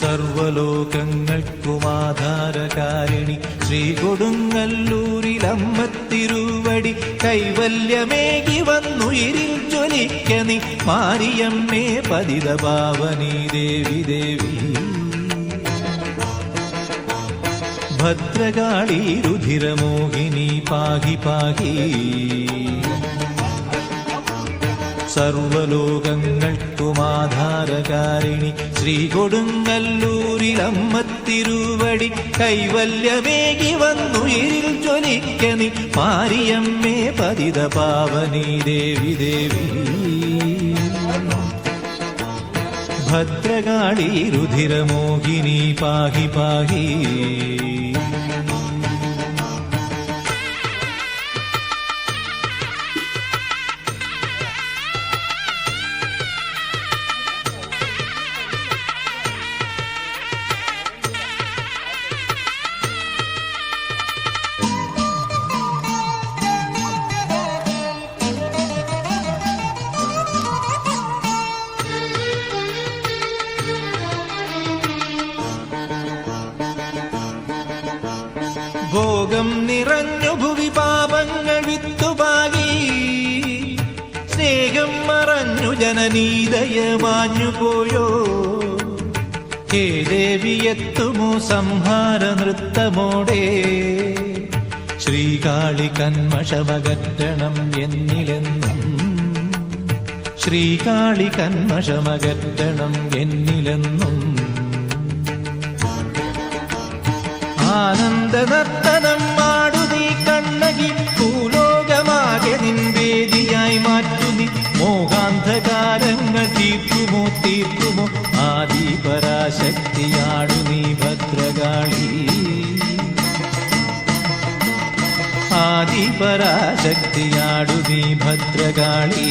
സർവലോകങ്ങൾക്കുമാധാരകാരിണി ശ്രീ കൊടുങ്ങല്ലൂരിലമ്മ തിരുവടി കൈവല്യമേകി വന്നുയിരിൽ ജ്വലിക്കനി മാരിയമ്മേ പതിതപാവനി ദേവി ദേവി ഭദ്രകാളി രുധിരമോഹിനി പാഹി പാഹി സർവലോകങ്ങൾക്കുമാധാരകാരിണി ശ്രീ കൊടുങ്ങല്ലൂരിലമ്മ തിരുവടി കൈവല്യമേകി വന്നുയിരിൽ ജ്വലിക്കനി മാരിയമ്മേ പതിതപാവനി ദേവി ദേവി ഭദ്രകാളി രുധിരമോഹിനി പാഹി പാഹി ഭോഗം നിറഞ്ഞു ഭുവി പാപങ്ങൾ വിത്തുപാകി സ്നേഹം മറഞ്ഞു ജനനീതയ മാഞ്ഞുപോയോ ഹേ ദേവിയെത്തുമോ സംഹാര നൃത്തമോടെ ശ്രീകാളി കന്മഷമകറ്റണം എന്നിലെന്നും ശ്രീകാളി കന്മഷമകറ്റണം എന്നിലെന്നും ആനന്ദ നർത്തനം മാടു നീ കണ്ണകി ഭൂലോകമാകെ നിൻ വേദിയായി മാറ്റു നീ മോഹാന്ധകാരങ്ങൾ തീർക്കുമോ തീർക്കുമോ ആദിപരാശക്തിയാടു നീ ഭദ്രകാളി ആദിപരാശക്തിയാടു നീ ഭദ്രകാളി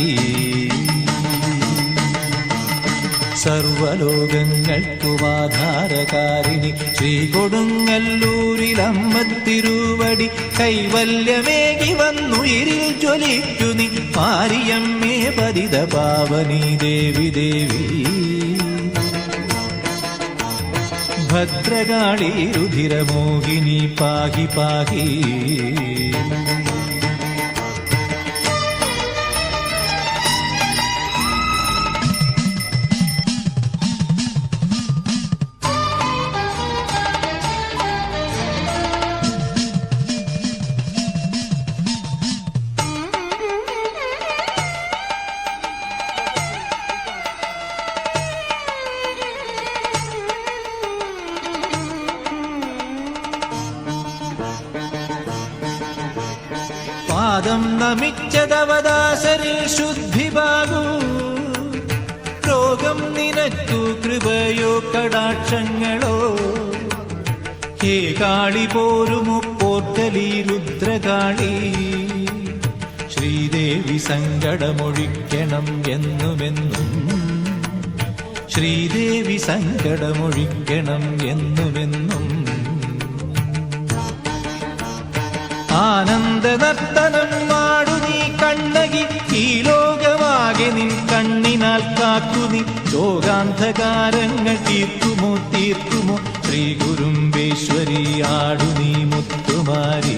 സർവലോകങ്ങൾക്കുമാധാരകാരിണി ശ്രീ കൊടുങ്ങല്ലൂരിലമ്മ തിരുവടി കൈവല്യമേകി വന്നുയിരിൽ ജ്വലിക്കു നീ മാരിയമ്മേ പതിതപാവനി ദേവി ദേവി ഭദ്രകാളി രുധിരമോഹിനി പാഹി പാഹി പാദം നമിച്ചതവദാസരിൽ ശുദ്ധിഭാഗു രോഗം നിനക്കു കൃപയോ കടാക്ഷങ്ങളോ ഹേ കാളി പോരുമു പോർട്ടലി രുദ്രകാളി ശ്രീദേവി സങ്കടമൊഴിക്കണം എന്നുമെന്നും ശ്രീദേവി സങ്കടമൊഴിക്കണം എന്നുമെന്നും ആനന്ദ നർത്തനം മാടു നീ കണ്ണകി ഈ ലോകമാകെ നിൻ കണ്ണിനാൽ കാക്കു നീ ലോകാന്ധകാരങ്ങൾ തീർക്കുമോ തീർക്കുമോ ശ്രീ ഗുരുമ്പേശ്വരി ആടു നീ മുത്തുമാരി